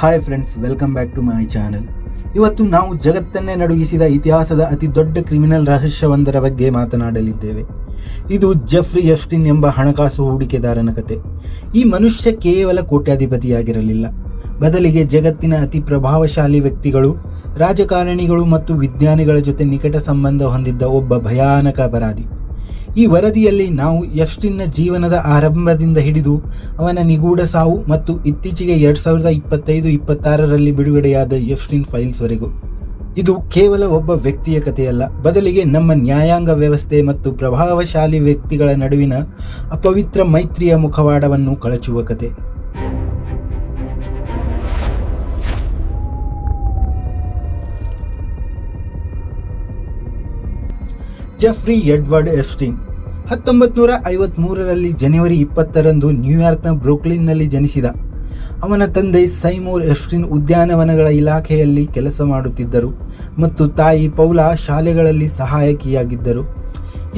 Hi friends, welcome back to my channel. ಇವತ್ತು ನಾವು ಜಗತ್ತನ್ನೇ ನಡುಗಿಸಿದ ಇತಿಹಾಸದ ಅತಿ ದೊಡ್ಡ ಕ್ರಿಮಿನಲ್ ರಹಸ್ಯವೊಂದರ ಬಗ್ಗೆ ಮಾತನಾಡಲಿದ್ದೇವೆ. ಇದು ಜೆಫ್ರಿ ಎಪ್ಸ್ಟೈನ್ ಎಂಬ ಹಣಕಾಸು ಹೂಡಿಕೆದಾರನ ಕತೆ. ಈ ಮನುಷ್ಯ ಕೇವಲ ಕೋಟ್ಯಾಧಿಪತಿಯಾಗಿರಲಿಲ್ಲ, ಬದಲಿಗೆ ಜಗತ್ತಿನ ಅತಿ ಪ್ರಭಾವಶಾಲಿ ವ್ಯಕ್ತಿಗಳು, ರಾಜಕಾರಣಿಗಳು ಮತ್ತು ವಿಜ್ಞಾನಿಗಳ ಜೊತೆ ನಿಕಟ ಸಂಬಂಧ ಹೊಂದಿದ್ದ ಒಬ್ಬ ಭಯಾನಕ ಅಪರಾಧಿ. ಈ ವರದಿಯಲ್ಲಿ ನಾವು ಎಪ್ಸ್ಟೈನ್ನ ಜೀವನದ ಆರಂಭದಿಂದ ಹಿಡಿದು ಅವನ ನಿಗೂಢ ಸಾವು ಮತ್ತು ಇತ್ತೀಚೆಗೆ 2025-26ರಲ್ಲಿ ಬಿಡುಗಡೆಯಾದ ಎಪ್ಸ್ಟೈನ್ ಫೈಲ್ಸ್ವರೆಗೂ. ಇದು ಕೇವಲ ಒಬ್ಬ ವ್ಯಕ್ತಿಯ ಕಥೆಯಲ್ಲ, ಬದಲಿಗೆ ನಮ್ಮ ನ್ಯಾಯಾಂಗ ವ್ಯವಸ್ಥೆ ಮತ್ತು ಪ್ರಭಾವಶಾಲಿ ವ್ಯಕ್ತಿಗಳ ನಡುವಿನ ಅಪವಿತ್ರ ಮೈತ್ರಿಯ ಮುಖವಾಡವನ್ನು ಕಳಚುವ ಕತೆ. ಜೆಫ್ರಿ ಎಡ್ವರ್ಡ್ ಎಪ್ಸ್ಟೈನ್ 1953ರಲ್ಲಿ ಜನವರಿ 20ರಂದು ನ್ಯೂಯಾರ್ಕ್ನ ಬ್ರೂಕ್ಲಿನ್ನಲ್ಲಿ ಜನಿಸಿದ. ಅವನ ತಂದೆ ಸೈಮೋರ್ ಎಪ್ಸ್ಟೈನ್ ಉದ್ಯಾನವನಗಳ ಇಲಾಖೆಯಲ್ಲಿ ಕೆಲಸ ಮಾಡುತ್ತಿದ್ದರು ಮತ್ತು ತಾಯಿ ಪೌಲಾ ಶಾಲೆಗಳಲ್ಲಿ ಸಹಾಯಕಿಯಾಗಿದ್ದರು.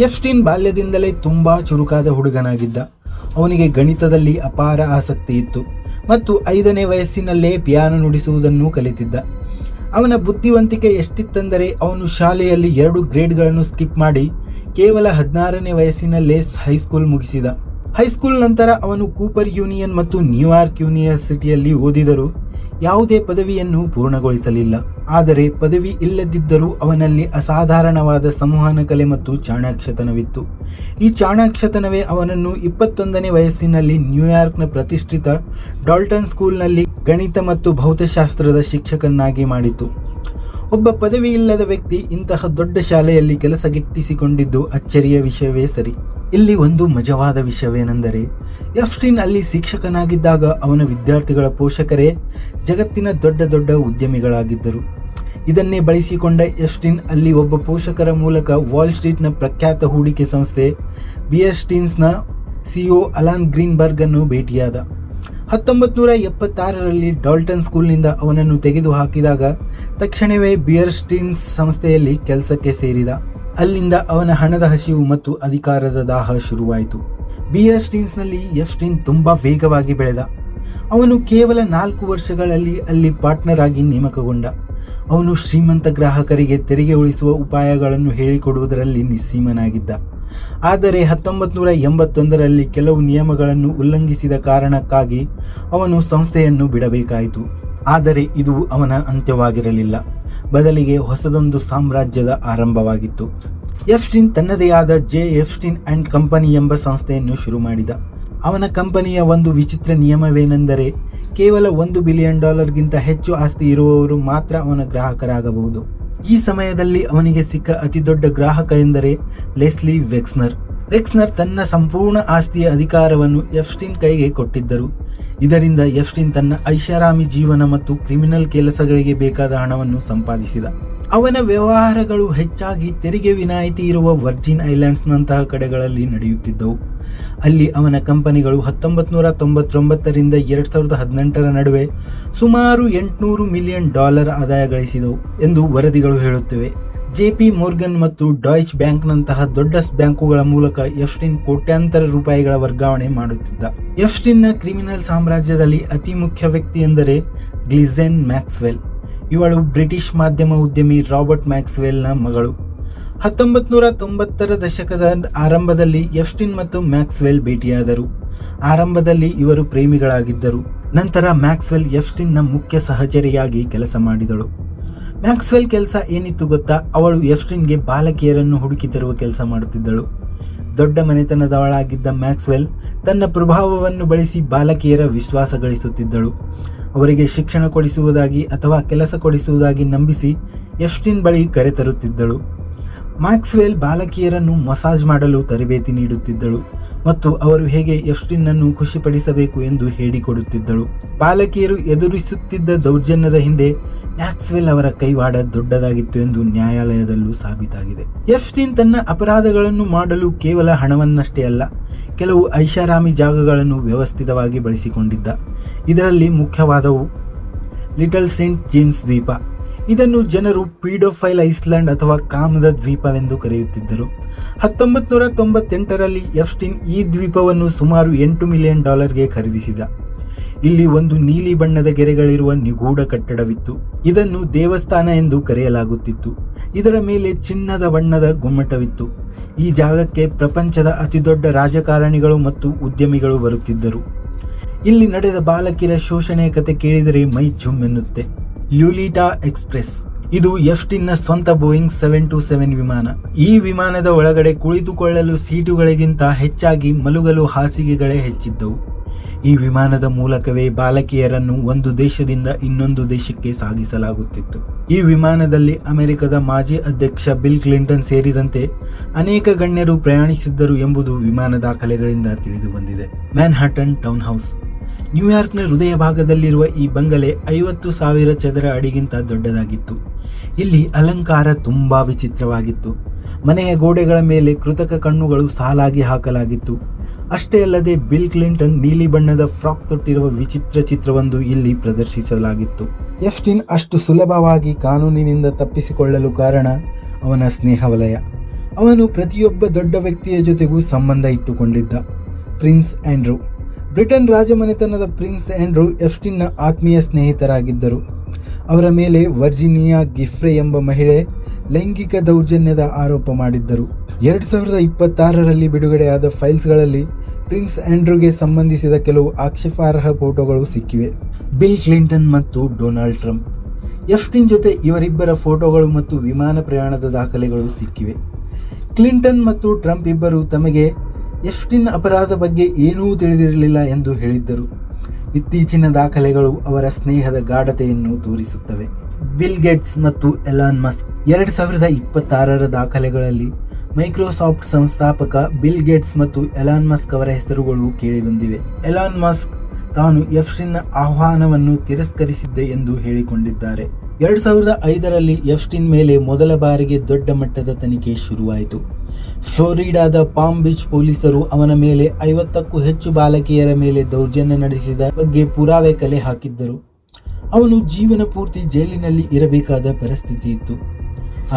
ಎಪ್ಸ್ಟೈನ್ ಬಾಲ್ಯದಿಂದಲೇ ತುಂಬ ಚುರುಕಾದ ಹುಡುಗನಾಗಿದ್ದ. ಅವನಿಗೆ ಗಣಿತದಲ್ಲಿ ಅಪಾರ ಆಸಕ್ತಿ ಇತ್ತು ಮತ್ತು 5ನೇ ವಯಸ್ಸಿನಲ್ಲೇ ಪಿಯಾನೋ ನುಡಿಸುವುದನ್ನು ಕಲಿತಿದ್ದ. ಅವನ ಬುದ್ಧಿವಂತಿಕೆ ಎಷ್ಟಿತ್ತೆಂದರೆ ಅವನು ಶಾಲೆಯಲ್ಲಿ 2 ಗ್ರೇಡ್ಗಳನ್ನು ಸ್ಕಿಪ್ ಮಾಡಿ ಕೇವಲ 16ನೇ ವಯಸ್ಸಿನಲ್ಲೇ ಹೈಸ್ಕೂಲ್ ಮುಗಿಸಿದ. ಹೈಸ್ಕೂಲ್ ನಂತರ ಅವನು ಕೂಪರ್ ಯೂನಿಯನ್ ಮತ್ತು ನ್ಯೂಯಾರ್ಕ್ ಯೂನಿವರ್ಸಿಟಿಯಲ್ಲಿ ಓದಿದರೂ ಯಾವುದೇ ಪದವಿಯನ್ನು ಪೂರ್ಣಗೊಳಿಸಲಿಲ್ಲ. ಆದರೆ ಪದವಿ ಇಲ್ಲದಿದ್ದರೂ ಅವನಲ್ಲಿ ಅಸಾಧಾರಣವಾದ ಸಂವಹನ ಕಲೆ ಮತ್ತು ಚಾಣಾಕ್ಷತನವಿತ್ತು. ಈ ಚಾಣಾಕ್ಷತನವೇ ಅವನನ್ನು 21ನೇ ವಯಸ್ಸಿನಲ್ಲಿ ನ್ಯೂಯಾರ್ಕ್ನ ಪ್ರತಿಷ್ಠಿತ ಡಾಲ್ಟನ್ ಸ್ಕೂಲ್ನಲ್ಲಿ ಗಣಿತ ಮತ್ತು ಭೌತಶಾಸ್ತ್ರದ ಶಿಕ್ಷಕನಾಗಿ ಮಾಡಿತು. ಒಬ್ಬ ಪದವಿ ಇಲ್ಲದ ವ್ಯಕ್ತಿ ಇಂತಹ ದೊಡ್ಡ ಶಾಲೆಯಲ್ಲಿ ಕೆಲಸ ಗಿಟ್ಟಿಸಿಕೊಂಡಿದ್ದು ಅಚ್ಚರಿಯ ವಿಷಯವೇ ಸರಿ. ಇಲ್ಲಿ ಒಂದು ಮಜವಾದ ವಿಷಯವೇನೆಂದರೆ, ಎಪ್ಸ್ಟೈನ್ ಅಲ್ಲಿ ಶಿಕ್ಷಕನಾಗಿದ್ದಾಗ ಅವನ ವಿದ್ಯಾರ್ಥಿಗಳ ಪೋಷಕರೇ ಜಗತ್ತಿನ ದೊಡ್ಡ ದೊಡ್ಡ ಉದ್ಯಮಿಗಳಾಗಿದ್ದರು. ಇದನ್ನೇ ಬಳಸಿಕೊಂಡ ಎಪ್ಸ್ಟೈನ್ ಅಲ್ಲಿ ಒಬ್ಬ ಪೋಷಕರ ಮೂಲಕ ವಾಲ್ ಸ್ಟ್ರೀಟ್ನ ಪ್ರಖ್ಯಾತ ಹೂಡಿಕೆ ಸಂಸ್ಥೆ ಬಿಯರ್ ಸ್ಟೀನ್ಸ್ನ ಸಿಇಒ ಅಲಾನ್ ಗ್ರೀನ್ಬರ್ಗ್ ಅನ್ನು ಭೇಟಿಯಾದ. 1976ರಲ್ಲಿ ಡಾಲ್ಟನ್ ಸ್ಕೂಲ್ನಿಂದ ಅವನನ್ನು ತೆಗೆದುಹಾಕಿದಾಗ ತಕ್ಷಣವೇ ಬಿಯರ್ ಸ್ಟೀನ್ಸ್ ಸಂಸ್ಥೆಯಲ್ಲಿ ಕೆಲಸಕ್ಕೆ ಸೇರಿದ. ಅಲ್ಲಿಂದ ಅವನ ಹಣದ ಹಸಿವು ಮತ್ತು ಅಧಿಕಾರದ ದಾಹ ಶುರುವಾಯಿತು. ಬಿಯರ್ ಸ್ಟೀನ್ಸ್ನಲ್ಲಿ ಎಪ್ಸ್ಟೈನ್ ತುಂಬ ವೇಗವಾಗಿ ಬೆಳೆದ. ಅವನು ಕೇವಲ 4 ವರ್ಷಗಳಲ್ಲಿ ಅಲ್ಲಿ ಪಾರ್ಟ್ನರ್ ಆಗಿ ನೇಮಕಗೊಂಡ. ಅವನು ಶ್ರೀಮಂತ ಗ್ರಾಹಕರಿಗೆ ತೆರಿಗೆ ಉಳಿಸುವ ಉಪಾಯಗಳನ್ನು ಹೇಳಿಕೊಡುವುದರಲ್ಲಿ ನಿಸ್ಸೀಮನಾಗಿದ್ದ. ಆದರೆ 1981ರಲ್ಲಿ ಕೆಲವು ನಿಯಮಗಳನ್ನು ಉಲ್ಲಂಘಿಸಿದ ಕಾರಣಕ್ಕಾಗಿ ಅವನು ಸಂಸ್ಥೆಯನ್ನು ಬಿಡಬೇಕಾಯಿತು. ಆದರೆ ಇದು ಅವನ ಅಂತ್ಯವಾಗಿರಲಿಲ್ಲ, ಬದಲಿಗೆ ಹೊಸದೊಂದು ಸಾಮ್ರಾಜ್ಯದ ಆರಂಭವಾಗಿತ್ತು. ಎಪ್ಸ್ಟೈನ್ ತನ್ನದೇ ಆದ ಜೆ ಎಪ್ಸ್ಟೈನ್ ಅಂಡ್ ಕಂಪನಿ ಎಂಬ ಸಂಸ್ಥೆಯನ್ನು ಶುರು ಮಾಡಿದ. ಅವನ ಕಂಪನಿಯ ಒಂದು ವಿಚಿತ್ರ ನಿಯಮವೇನೆಂದರೆ, ಕೇವಲ $1 ಬಿಲಿಯನ್ ಹೆಚ್ಚು ಆಸ್ತಿ ಇರುವವರು ಮಾತ್ರ ಅವನ ಗ್ರಾಹಕರಾಗಬಹುದು. ಈ ಸಮಯದಲ್ಲಿ ಅವನಿಗೆ ಸಿಕ್ಕ ಅತಿದೊಡ್ಡ ಗ್ರಾಹಕ ಎಂದರೆ ಲೆಸ್ಲಿ ವೆಕ್ಸ್ನರ್. ವೆಕ್ಸ್ನರ್ ತನ್ನ ಸಂಪೂರ್ಣ ಆಸ್ತಿಯ ಅಧಿಕಾರವನ್ನು ಎಪ್ಸ್ಟೈನ್ ಕೈಗೆ ಕೊಟ್ಟಿದ್ದರು. ಇದರಿಂದ ಎಪ್ಸ್ಟೈನ್ ತನ್ನ ಐಷಾರಾಮಿ ಜೀವನ ಮತ್ತು ಕ್ರಿಮಿನಲ್ ಕೆಲಸಗಳಿಗೆ ಬೇಕಾದ ಹಣವನ್ನು ಸಂಪಾದಿಸಿದ. ಅವನ ವ್ಯವಹಾರಗಳು ಹೆಚ್ಚಾಗಿ ತೆರಿಗೆ ವಿನಾಯಿತಿ ಇರುವ ವರ್ಜಿನ್ ಐಲ್ಯಾಂಡ್ಸ್ನಂತಹ ಕಡೆಗಳಲ್ಲಿ ನಡೆಯುತ್ತಿದ್ದವು. ಅಲ್ಲಿ ಅವನ ಕಂಪನಿಗಳು 1999ರಿಂದ 2018ರ ನಡುವೆ ಸುಮಾರು $800 ಮಿಲಿಯನ್ ಆದಾಯ ಗಳಿಸಿದವು ಎಂದು ವರದಿಗಳು ಹೇಳುತ್ತವೆ. JP ಮೋರ್ಗನ್ ಮತ್ತು ಡಾಯ್ಚ್ ಬ್ಯಾಂಕ್ನಂತಹ ದೊಡ್ಡ ಬ್ಯಾಂಕುಗಳ ಮೂಲಕ ಎಪ್ಸ್ಟೈನ್ ಕೋಟ್ಯಾಂತರ ರೂಪಾಯಿಗಳ ವರ್ಗಾವಣೆ ಮಾಡುತ್ತಿದ್ದ. ಎಪ್ಸ್ಟೈನ್ನ ಕ್ರಿಮಿನಲ್ ಸಾಮ್ರಾಜ್ಯದಲ್ಲಿ ಅತಿ ಮುಖ್ಯ ವ್ಯಕ್ತಿ ಎಂದರೆ ಗ್ಲಿಸೆನ್ ಮ್ಯಾಕ್ಸ್ವೆಲ್. ಇವಳು ಬ್ರಿಟಿಷ್ ಮಾಧ್ಯಮ ಉದ್ಯಮಿ ರಾಬರ್ಟ್ ಮ್ಯಾಕ್ಸ್ವೆಲ್ನ ಮಗಳು. 1990ರ ದಶಕದ ಆರಂಭದಲ್ಲಿ ಎಪ್ಸ್ಟೈನ್ ಮತ್ತು ಮ್ಯಾಕ್ಸ್ವೆಲ್ ಭೇಟಿಯಾದರು. ಆರಂಭದಲ್ಲಿ ಇವರು ಪ್ರೇಮಿಗಳಾಗಿದ್ದರು. ನಂತರ ಮ್ಯಾಕ್ಸ್ವೆಲ್ ಎಪ್ಸ್ಟೈನ್ನ ಮುಖ್ಯ ಸಹಚರಿಯಾಗಿ ಕೆಲಸ ಮಾಡಿದಳು. ಮ್ಯಾಕ್ಸ್ವೆಲ್ ಕೆಲಸ ಏನಿತ್ತು ಗೊತ್ತಾ? ಅವಳು ಎಪ್ಸ್ಟೈನ್ಗೆ ಬಾಲಕಿಯರನ್ನು ಹುಡುಕಿ ತರುವ ಕೆಲಸ ಮಾಡುತ್ತಿದ್ದಳು. ದೊಡ್ಡ ಮನೆತನದವಳಾಗಿದ್ದ ಮ್ಯಾಕ್ಸ್ವೆಲ್ ತನ್ನ ಪ್ರಭಾವವನ್ನು ಬಳಸಿ ಬಾಲಕಿಯರ ವಿಶ್ವಾಸ ಗಳಿಸುತ್ತಿದ್ದಳು. ಅವರಿಗೆ ಶಿಕ್ಷಣ ಕೊಡಿಸುವುದಾಗಿ ಅಥವಾ ಕೆಲಸ ಕೊಡಿಸುವುದಾಗಿ ನಂಬಿಸಿ ಎಪ್ಸ್ಟೈನ್ ಬಳಿ ಕರೆತರುತ್ತಿದ್ದಳು. ಮ್ಯಾಕ್ಸ್ವೆಲ್ ಬಾಲಕಿಯರನ್ನು ಮಸಾಜ್ ಮಾಡಲು ತರಬೇತಿ ನೀಡುತ್ತಿದ್ದಳು ಮತ್ತು ಅವರು ಹೇಗೆ ಎಪ್ಸ್ಟೈನ್ನನ್ನು ಖುಷಿಪಡಿಸಬೇಕು ಎಂದು ಹೇಳಿಕೊಡುತ್ತಿದ್ದಳು. ಬಾಲಕಿಯರು ಎದುರಿಸುತ್ತಿದ್ದ ದೌರ್ಜನ್ಯದ ಹಿಂದೆ ಮ್ಯಾಕ್ಸ್ವೆಲ್ ಅವರ ಕೈವಾಡ ದೊಡ್ಡದಾಗಿತ್ತು ಎಂದು ನ್ಯಾಯಾಲಯದಲ್ಲೂ ಸಾಬೀತಾಗಿದೆ. ಎಪ್ಸ್ಟೈನ್ ತನ್ನ ಅಪರಾಧಗಳನ್ನು ಮಾಡಲು ಕೇವಲ ಹಣವನ್ನಷ್ಟೇ ಅಲ್ಲ, ಕೆಲವು ಐಷಾರಾಮಿ ಜಾಗಗಳನ್ನು ವ್ಯವಸ್ಥಿತವಾಗಿ ಬಳಸಿಕೊಂಡಿದ್ದ. ಇದರಲ್ಲಿ ಮುಖ್ಯವಾದವು ಲಿಟಲ್ ಸೇಂಟ್ ಜೇಮ್ಸ್ ದ್ವೀಪ. ಇದನ್ನು ಜನರು ಪೀಡೋಫೈಲ್ ಐಸ್ಲ್ಯಾಂಡ್ ಅಥವಾ ಕಾಮದ ದ್ವೀಪವೆಂದು ಕರೆಯುತ್ತಿದ್ದರು. 1998ರಲ್ಲಿ ಎಪ್ಸ್ಟೈನ್ ಈ ದ್ವೀಪವನ್ನು ಸುಮಾರು $8 ಮಿಲಿಯನ್ ಖರೀದಿಸಿದ. ಇಲ್ಲಿ ಒಂದು ನೀಲಿ ಬಣ್ಣದ ಗೆರೆಗಳಿರುವ ನಿಗೂಢ ಕಟ್ಟಡವಿತ್ತು. ಇದನ್ನು ದೇವಸ್ಥಾನ ಎಂದು ಕರೆಯಲಾಗುತ್ತಿತ್ತು. ಇದರ ಮೇಲೆ ಚಿನ್ನದ ಬಣ್ಣದ ಗುಮ್ಮಟವಿತ್ತು. ಈ ಜಾಗಕ್ಕೆ ಪ್ರಪಂಚದ ಅತಿದೊಡ್ಡ ರಾಜಕಾರಣಿಗಳು ಮತ್ತು ಉದ್ಯಮಿಗಳು ಬರುತ್ತಿದ್ದರು. ಇಲ್ಲಿ ನಡೆದ ಬಾಲಕಿಯರ ಶೋಷಣೆಯ ಕತೆ ಕೇಳಿದರೆ ಮೈ ಜುಮ್ ಎನ್ನುತ್ತೆ. ಲ್ಯೂಲಿಟಾ ಎಕ್ಸ್ಪ್ರೆಸ್ ಇದು ಎಫ್ಸ್ಟೀನ್ನ ಸ್ವಂತ ಬೋಯಿಂಗ್ 727 ವಿಮಾನ. ಈ ವಿಮಾನದ ಒಳಗಡೆ ಕುಳಿತುಕೊಳ್ಳಲು ಸೀಟುಗಳಿಗಿಂತ ಹೆಚ್ಚಾಗಿ ಮಲಗಲು ಹಾಸಿಗೆಗಳೇ ಹೆಚ್ಚಿದ್ದವು. ಈ ವಿಮಾನದ ಮೂಲಕವೇ ಬಾಲಕಿಯರನ್ನು ಒಂದು ದೇಶದಿಂದ ಇನ್ನೊಂದು ದೇಶಕ್ಕೆ ಸಾಗಿಸಲಾಗುತ್ತಿತ್ತು. ಈ ವಿಮಾನದಲ್ಲಿ ಅಮೆರಿಕದ ಮಾಜಿ ಅಧ್ಯಕ್ಷ ಬಿಲ್ ಕ್ಲಿಂಟನ್ ಸೇರಿದಂತೆ ಅನೇಕ ಗಣ್ಯರು ಪ್ರಯಾಣಿಸಿದ್ದರು ಎಂಬುದು ವಿಮಾನ ದಾಖಲೆಗಳಿಂದ ತಿಳಿದು ಬಂದಿದೆ. ಮ್ಯಾನ್ಹ್ಯಾಟನ್ ಟೌನ್ ಹೌಸ್ ನ್ಯೂಯಾರ್ಕ್ನ ಹೃದಯ ಭಾಗದಲ್ಲಿರುವ ಈ ಬಂಗಲೆ 50,000 ಚದರ ಅಡಿಗಿಂತ ದೊಡ್ಡದಾಗಿತ್ತು. ಇಲ್ಲಿ ಅಲಂಕಾರ ತುಂಬಾ ವಿಚಿತ್ರವಾಗಿತ್ತು. ಮನೆಯ ಗೋಡೆಗಳ ಮೇಲೆ ಕೃತಕ ಕಣ್ಣುಗಳು ಸಾಲಾಗಿ ಹಾಕಲಾಗಿತ್ತು. ಅಷ್ಟೇ ಅಲ್ಲದೆ ಬಿಲ್ ಕ್ಲಿಂಟನ್ ನೀಲಿ ಬಣ್ಣದ ಫ್ರಾಕ್ ತೊಟ್ಟಿರುವ ವಿಚಿತ್ರ ಚಿತ್ರವೊಂದು ಇಲ್ಲಿ ಪ್ರದರ್ಶಿಸಲಾಗಿತ್ತು. ಎಫ್ಸ್ಟೀನ್ ಅಷ್ಟು ಸುಲಭವಾಗಿ ಕಾನೂನಿನಿಂದ ತಪ್ಪಿಸಿಕೊಳ್ಳಲು ಕಾರಣ ಅವನ ಸ್ನೇಹ ವಲಯ. ಅವನು ಪ್ರತಿಯೊಬ್ಬ ದೊಡ್ಡ ವ್ಯಕ್ತಿಯ ಜೊತೆಗೂ ಸಂಬಂಧ ಇಟ್ಟುಕೊಂಡಿದ್ದ. ಪ್ರಿನ್ಸ್ ಆಂಡ್ರೂ ಬ್ರಿಟನ್ ರಾಜಮನೆತನದ ಪ್ರಿನ್ಸ್ ಆಂಡ್ರೂ ಎಫ್ಸ್ಟೀನ್ನ ಆತ್ಮೀಯ ಸ್ನೇಹಿತರಾಗಿದ್ದರು. ಅವರ ಮೇಲೆ ವರ್ಜಿನಿಯಾ ಗಿಫ್ರೆ ಎಂಬ ಮಹಿಳೆ ಲೈಂಗಿಕ ದೌರ್ಜನ್ಯದ ಆರೋಪ ಮಾಡಿದ್ದರು. 2026ರಲ್ಲಿ ಬಿಡುಗಡೆಯಾದ ಫೈಲ್ಸ್ಗಳಲ್ಲಿ ಪ್ರಿನ್ಸ್ ಆಂಡ್ರೂಗೆ ಸಂಬಂಧಿಸಿದ ಕೆಲವು ಆಕ್ಷೇಪಾರ್ಹ ಫೋಟೋಗಳು ಸಿಕ್ಕಿವೆ. ಬಿಲ್ ಕ್ಲಿಂಟನ್ ಮತ್ತು ಡೊನಾಲ್ಡ್ ಟ್ರಂಪ್ ಎಫ್ಸ್ಟೀನ್ ಜೊತೆ ಇವರಿಬ್ಬರ ಫೋಟೋಗಳು ಮತ್ತು ವಿಮಾನ ಪ್ರಯಾಣದ ದಾಖಲೆಗಳು ಸಿಕ್ಕಿವೆ. ಕ್ಲಿಂಟನ್ ಮತ್ತು ಟ್ರಂಪ್ ಇಬ್ಬರು ತಮಗೆ ಎಫ್ಸ್ಟೀನ್ ಅಪರಾಧ ಬಗ್ಗೆ ಏನೂ ತಿಳಿದಿರಲಿಲ್ಲ ಎಂದು ಹೇಳಿದ್ದರು. ಇತ್ತೀಚಿನ ದಾಖಲೆಗಳು ಅವರ ಸ್ನೇಹದ ಗಾಢತೆಯನ್ನು ತೋರಿಸುತ್ತವೆ. ಬಿಲ್ ಗೇಟ್ಸ್ ಮತ್ತು ಎಲಾನ್ ಮಸ್ಕ್ 2026ರ ದಾಖಲೆಗಳಲ್ಲಿ ಮೈಕ್ರೋಸಾಫ್ಟ್ ಸಂಸ್ಥಾಪಕ ಬಿಲ್ ಗೇಟ್ಸ್ ಮತ್ತು ಎಲಾನ್ ಮಸ್ಕ್ ಅವರ ಹೆಸರುಗಳು ಕೇಳಿಬಂದಿವೆ. ಎಲಾನ್ ಮಸ್ಕ್ ತಾನು ಎಫ್ಸ್ಟೀನ್ನ ಆಹ್ವಾನವನ್ನು ತಿರಸ್ಕರಿಸಿದ್ದೆ ಎಂದು ಹೇಳಿಕೊಂಡಿದ್ದಾರೆ. 2005ರಲ್ಲಿ ಎಫ್ಸ್ಟೀನ್ ಮೇಲೆ ಮೊದಲ ಬಾರಿಗೆ ದೊಡ್ಡ ಮಟ್ಟದ ತನಿಖೆ ಶುರುವಾಯಿತು. ಫ್ಲೋರಿಡಾದ ಪಾಮ್ ಬೀಚ್ ಪೊಲೀಸರು ಅವನ ಮೇಲೆ 50ಕ್ಕೂ ಹೆಚ್ಚು ಬಾಲಕಿಯರ ಮೇಲೆ ದೌರ್ಜನ್ಯ ನಡೆಸಿದ ಬಗ್ಗೆ ಪುರಾವೆ ಕಲೆ ಹಾಕಿದ್ದರು. ಅವನು ಜೀವನ ಪೂರ್ತಿ ಜೈಲಿನಲ್ಲಿ ಇರಬೇಕಾದ ಪರಿಸ್ಥಿತಿ ಇತ್ತು.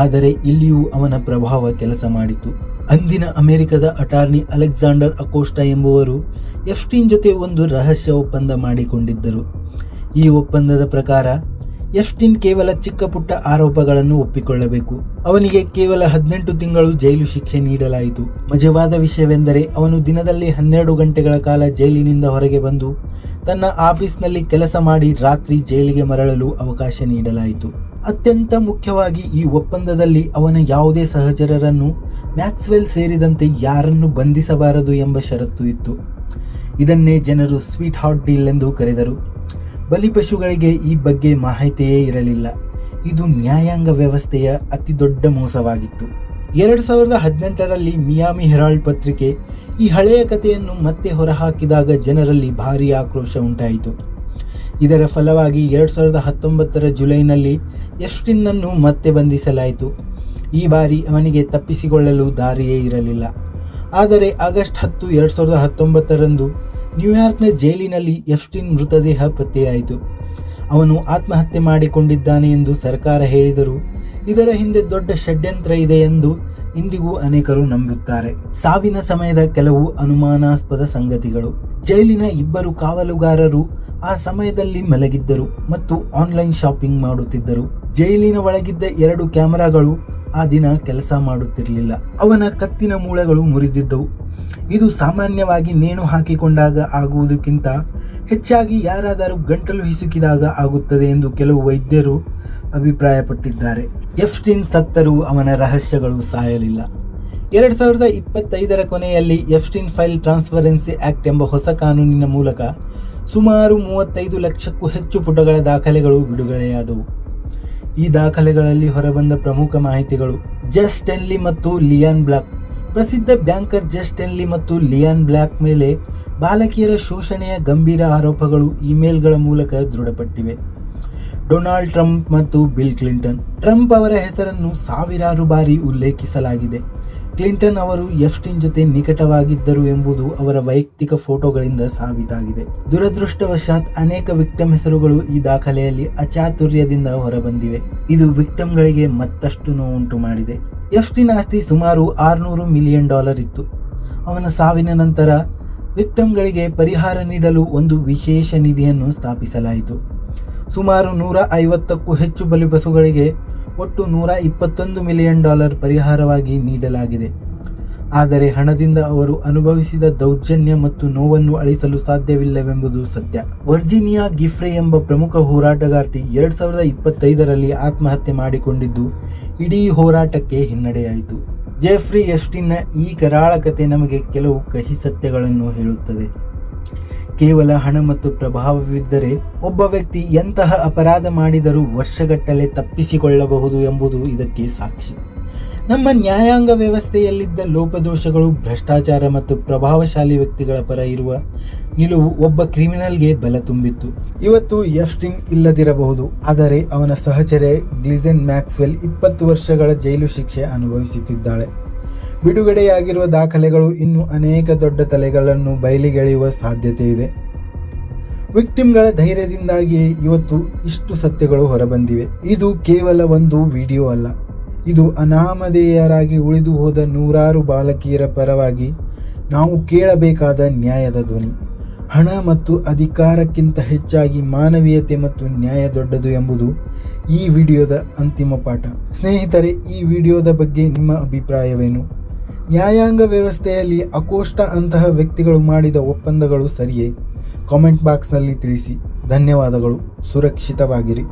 ಆದರೆ ಇಲ್ಲಿಯೂ ಅವನ ಪ್ರಭಾವ ಕೆಲಸ ಮಾಡಿತು. ಅಂದಿನ ಅಮೆರಿಕದ ಅಟಾರ್ನಿ ಅಲೆಕ್ಸಾಂಡರ್ ಅಕೋಸ್ಟಾ ಎಂಬುವರು ಎಫ್ಸ್ಟೀನ್ ಜೊತೆ ಒಂದು ರಹಸ್ಯ ಒಪ್ಪಂದ ಮಾಡಿಕೊಂಡಿದ್ದರು. ಈ ಒಪ್ಪಂದದ ಪ್ರಕಾರ ಎಫ್ಸ್ಟೀನ್ ಕೇವಲ ಚಿಕ್ಕ ಪುಟ್ಟ ಆರೋಪಗಳನ್ನು ಒಪ್ಪಿಕೊಳ್ಳಬೇಕು. ಅವನಿಗೆ ಕೇವಲ 18 ತಿಂಗಳು ಜೈಲು ಶಿಕ್ಷೆ ನೀಡಲಾಯಿತು. ಮಜವಾದ ವಿಷಯವೆಂದರೆ ಅವನು ದಿನದಲ್ಲಿ 12 ಗಂಟೆಗಳ ಕಾಲ ಜೈಲಿನಿಂದ ಹೊರಗೆ ಬಂದು ತನ್ನ ಆಫೀಸ್ನಲ್ಲಿ ಕೆಲಸ ಮಾಡಿ ರಾತ್ರಿ ಜೈಲಿಗೆ ಮರಳಲು ಅವಕಾಶ ನೀಡಲಾಯಿತು. ಅತ್ಯಂತ ಮುಖ್ಯವಾಗಿ ಈ ಒಪ್ಪಂದದಲ್ಲಿ ಅವನ ಯಾವುದೇ ಸಹಚರರನ್ನು ಮ್ಯಾಕ್ಸ್ವೆಲ್ ಸೇರಿದಂತೆ ಯಾರನ್ನು ಬಂಧಿಸಬಾರದು ಎಂಬ ಷರತ್ತು ಇತ್ತು. ಇದನ್ನೇ ಜನರು ಸ್ವೀಟ್ ಹಾರ್ಟ್ ಡೀಲ್ ಎಂದು ಕರೆದರು. ಬಲಿಪಶುಗಳಿಗೆ ಈ ಬಗ್ಗೆ ಮಾಹಿತಿಯೇ ಇರಲಿಲ್ಲ. ಇದು ನ್ಯಾಯಾಂಗ ವ್ಯವಸ್ಥೆಯ ಅತಿ ದೊಡ್ಡ ಮೋಸವಾಗಿತ್ತು. 2018ರಲ್ಲಿ ಮಿಯಾಮಿ ಹೆರಾಲ್ಡ್ ಪತ್ರಿಕೆ ಈ ಹಳೆಯ ಕಥೆಯನ್ನು ಮತ್ತೆ ಹೊರಹಾಕಿದಾಗ ಜನರಲ್ಲಿ ಭಾರೀ ಆಕ್ರೋಶ ಉಂಟಾಯಿತು. ಇದರ ಫಲವಾಗಿ 2019ರ ಜುಲೈನಲ್ಲಿ ಎಫ್ಸ್ಟೀನ್ನನ್ನು ಮತ್ತೆ ಬಂಧಿಸಲಾಯಿತು. ಈ ಬಾರಿ ಅವನಿಗೆ ತಪ್ಪಿಸಿಕೊಳ್ಳಲು ದಾರಿಯೇ ಇರಲಿಲ್ಲ. ಆದರೆ ಆಗಸ್ಟ್ 10, 2019ರಂದು ನ್ಯೂಯಾರ್ಕ್ನ ಜೈಲಿನಲ್ಲಿ ಎಫ್ಸ್ಟೀನ್ ಮೃತದೇಹ ಪತ್ತೆಯಾಯಿತು. ಅವನು ಆತ್ಮಹತ್ಯೆ ಮಾಡಿಕೊಂಡಿದ್ದಾನೆ ಎಂದು ಸರ್ಕಾರ ಹೇಳಿದರೂ ಇದರ ಹಿಂದೆ ದೊಡ್ಡ ಷಡ್ಯಂತ್ರ ಇದೆ ಎಂದು ಇಂದಿಗೂ ಅನೇಕರು ನಂಬುತ್ತಾರೆ. ಸಾವಿನ ಸಮಯದ ಕೆಲವು ಅನುಮಾನಾಸ್ಪದ ಸಂಗತಿಗಳು. ಜೈಲಿನ ಇಬ್ಬರು ಕಾವಲುಗಾರರು ಆ ಸಮಯದಲ್ಲಿ ಮಲಗಿದ್ದರು ಮತ್ತು ಆನ್ಲೈನ್ ಶಾಪಿಂಗ್ ಮಾಡುತ್ತಿದ್ದರು. ಜೈಲಿನ ಒಳಗಿದ್ದ 2 ಕ್ಯಾಮೆರಾಗಳು ಆ ದಿನ ಕೆಲಸ ಮಾಡುತ್ತಿರಲಿಲ್ಲ. ಅವನ ಕತ್ತಿನ ಮೂಳೆಗಳು ಮುರಿದಿದ್ದವು. ಇದು ಸಾಮಾನ್ಯವಾಗಿ ನೇಣು ಹಾಕಿಕೊಂಡಾಗ ಆಗುವುದಕ್ಕಿಂತ ಹೆಚ್ಚಾಗಿ ಯಾರಾದರೂ ಗಂಟಲು ಹಿಸುಕಿದಾಗ ಆಗುತ್ತದೆ ಎಂದು ಕೆಲವು ವೈದ್ಯರು ಅಭಿಪ್ರಾಯಪಟ್ಟಿದ್ದಾರೆ. ಎಫ್ಸ್ಟೀನ್ ಸತ್ತರೂ ಅವನ ರಹಸ್ಯಗಳು ಸಾಯಲಿಲ್ಲ. 2025ರ ಕೊನೆಯಲ್ಲಿ ಎಫ್ಸ್ಟೀನ್ ಫೈಲ್ ಟ್ರಾನ್ಸ್ಪರೆನ್ಸಿ ಆಕ್ಟ್ ಎಂಬ ಹೊಸ ಕಾನೂನಿನ ಮೂಲಕ ಸುಮಾರು 35 ಲಕ್ಷಕ್ಕೂ ಹೆಚ್ಚು ಪುಟಗಳ ದಾಖಲೆಗಳು ಬಿಡುಗಡೆಯಾದವು. ಈ ದಾಖಲೆಗಳಲ್ಲಿ ಹೊರಬಂದ ಪ್ರಮುಖ ಮಾಹಿತಿಗಳು. ಜಸ್ ಸ್ಟೆನ್ಲಿ ಮತ್ತು ಲಿಯಾನ್ ಬ್ಲಾಕ್ ಪ್ರಸಿದ್ಧ ಬ್ಯಾಂಕರ್ ಜಸ್ ಸ್ಟೆನ್ಲಿ ಮತ್ತು ಲಿಯಾನ್ ಬ್ಲಾಕ್ ಮೇಲೆ ಬಾಲಕಿಯರ ಶೋಷಣೆಯ ಗಂಭೀರ ಆರೋಪಗಳು ಇಮೇಲ್ಗಳ ಮೂಲಕ ದೃಢಪಟ್ಟಿವೆ. ಡೊನಾಲ್ಡ್ ಟ್ರಂಪ್ ಮತ್ತು ಬಿಲ್ ಕ್ಲಿಂಟನ್. ಟ್ರಂಪ್ ಅವರ ಹೆಸರನ್ನು ಸಾವಿರಾರು ಬಾರಿ ಉಲ್ಲೇಖಿಸಲಾಗಿದೆ. ಕ್ಲಿಂಟನ್ ಅವರು ಎಫ್ಸ್ಟೀನ್ ಜೊತೆ ನಿಕಟವಾಗಿದ್ದರು ಎಂಬುದು ಅವರ ವೈಯಕ್ತಿಕ ಫೋಟೋಗಳಿಂದ ಸಾಬೀತಾಗಿದೆ. ದುರದೃಷ್ಟವಶಾತ್ ಅನೇಕ ವಿಕ್ಟಿಮ್ ಹೆಸರುಗಳು ಈ ದಾಖಲೆಯಲ್ಲಿ ಅಚಾತುರ್ಯದಿಂದ ಹೊರಬಂದಿವೆ. ಇದು ವಿಕ್ಟಿಮ್ಗಳಿಗೆ ಮತ್ತಷ್ಟು ನೋವುಂಟು ಮಾಡಿದೆ. ಎಫ್ಸ್ಟೀನ್ ಆಸ್ತಿ ಸುಮಾರು $600 ಮಿಲಿಯನ್ ಇತ್ತು. ಅವನ ಸಾವಿನ ನಂತರ ವಿಕ್ಟಿಮ್ಗಳಿಗೆ ಪರಿಹಾರ ನೀಡಲು ಒಂದು ವಿಶೇಷ ನಿಧಿಯನ್ನು ಸ್ಥಾಪಿಸಲಾಯಿತು. ಸುಮಾರು 150ಕ್ಕೂ ಹೆಚ್ಚು ಬಲಿಪಶುಗಳಿಗೆ ಒಟ್ಟು $121 ಮಿಲಿಯನ್ ಪರಿಹಾರವಾಗಿ ನೀಡಲಾಗಿದೆ. ಆದರೆ ಹಣದಿಂದ ಅವರು ಅನುಭವಿಸಿದ ದೌರ್ಜನ್ಯ ಮತ್ತು ನೋವನ್ನು ಅಳಿಸಲು ಸಾಧ್ಯವಿಲ್ಲವೆಂಬುದು ಸತ್ಯ. ವರ್ಜೀನಿಯಾ ಗಿಫ್ರೆ ಎಂಬ ಪ್ರಮುಖ ಹೋರಾಟಗಾರ್ತಿ 2025ರಲ್ಲಿ ಆತ್ಮಹತ್ಯೆ ಮಾಡಿಕೊಂಡಿದ್ದು ಇಡೀ ಹೋರಾಟಕ್ಕೆ ಹಿನ್ನಡೆಯಾಯಿತು. ಜೆಫ್ರಿ ಎಪ್ಸ್ಟೀನ್ನ ಈ ಕರಾಳ ಕಥೆ ನಮಗೆ ಕೆಲವು ಕಹಿ ಸತ್ಯಗಳನ್ನು ಹೇಳುತ್ತದೆ. ಕೇವಲ ಹಣ ಮತ್ತು ಪ್ರಭಾವವಿದ್ದರೆ ಒಬ್ಬ ವ್ಯಕ್ತಿ ಎಂತಹ ಅಪರಾಧ ಮಾಡಿದರೂ ವರ್ಷಗಟ್ಟಲೆ ತಪ್ಪಿಸಿಕೊಳ್ಳಬಹುದು ಎಂಬುದು ಇದಕ್ಕೆ ಸಾಕ್ಷಿ. ನಮ್ಮ ನ್ಯಾಯಾಂಗ ವ್ಯವಸ್ಥೆಯಲ್ಲಿದ್ದ ಲೋಪದೋಷಗಳು, ಭ್ರಷ್ಟಾಚಾರ ಮತ್ತು ಪ್ರಭಾವಶಾಲಿ ವ್ಯಕ್ತಿಗಳ ಪರ ಇರುವ ನಿಲುವು ಒಬ್ಬ ಕ್ರಿಮಿನಲ್ಗೆ ಬಲ ತುಂಬಿತ್ತು. ಇವತ್ತು ಎಪ್ಸ್ಟೀನ್ ಇಲ್ಲದಿರಬಹುದು, ಆದರೆ ಅವನ ಸಹಚರೆ ಗ್ಹಿಸ್ಲೆನ್ ಮ್ಯಾಕ್ಸ್ವೆಲ್ 20 ವರ್ಷಗಳ ಜೈಲು ಶಿಕ್ಷೆ ಅನುಭವಿಸುತ್ತಿದ್ದಾಳೆ. ಬಿಡುಗಡೆಯಾಗಿರುವ ದಾಖಲೆಗಳು ಇನ್ನೂ ಅನೇಕ ದೊಡ್ಡ ತಲೆಗಳನ್ನು ಬಯಲಿಗೆಳೆಯುವ ಸಾಧ್ಯತೆ ಇದೆ. ವಿಕ್ಟಿಮ್ಗಳ ಧೈರ್ಯದಿಂದಾಗಿಯೇ ಇವತ್ತು ಇಷ್ಟು ಸತ್ಯಗಳು ಹೊರಬಂದಿವೆ. ಇದು ಕೇವಲ ಒಂದು ವಿಡಿಯೋ ಅಲ್ಲ, ಇದು ಅನಾಮಧೇಯರಾಗಿ ಉಳಿದು ಹೋದ ನೂರಾರು ಬಾಲಕಿಯರ ಪರವಾಗಿ ನಾವು ಕೇಳಬೇಕಾದ ನ್ಯಾಯದ ಧ್ವನಿ. ಹಣ ಮತ್ತು ಅಧಿಕಾರಕ್ಕಿಂತ ಹೆಚ್ಚಾಗಿ ಮಾನವೀಯತೆ ಮತ್ತು ನ್ಯಾಯ ದೊಡ್ಡದು ಎಂಬುದು ಈ ವಿಡಿಯೋದ ಅಂತಿಮ ಪಾಠ. ಸ್ನೇಹಿತರೆ, ಈ ವಿಡಿಯೋದ ಬಗ್ಗೆ ನಿಮ್ಮ ಅಭಿಪ್ರಾಯವೇನು? ನ್ಯಾಯಾಂಗ ವ್ಯವಸ್ಥೆಯಲ್ಲಿ ಅಕೋಷ್ಟ ಅಂತಹ ವ್ಯಕ್ತಿಗಳು ಮಾಡಿದ ಒಪ್ಪಂದಗಳು ಸರಿಯೇ? ಕಾಮೆಂಟ್ ಬಾಕ್ಸ್ನಲ್ಲಿ ತಿಳಿಸಿ. ಧನ್ಯವಾದಗಳು. ಸುರಕ್ಷಿತವಾಗಿರಿ.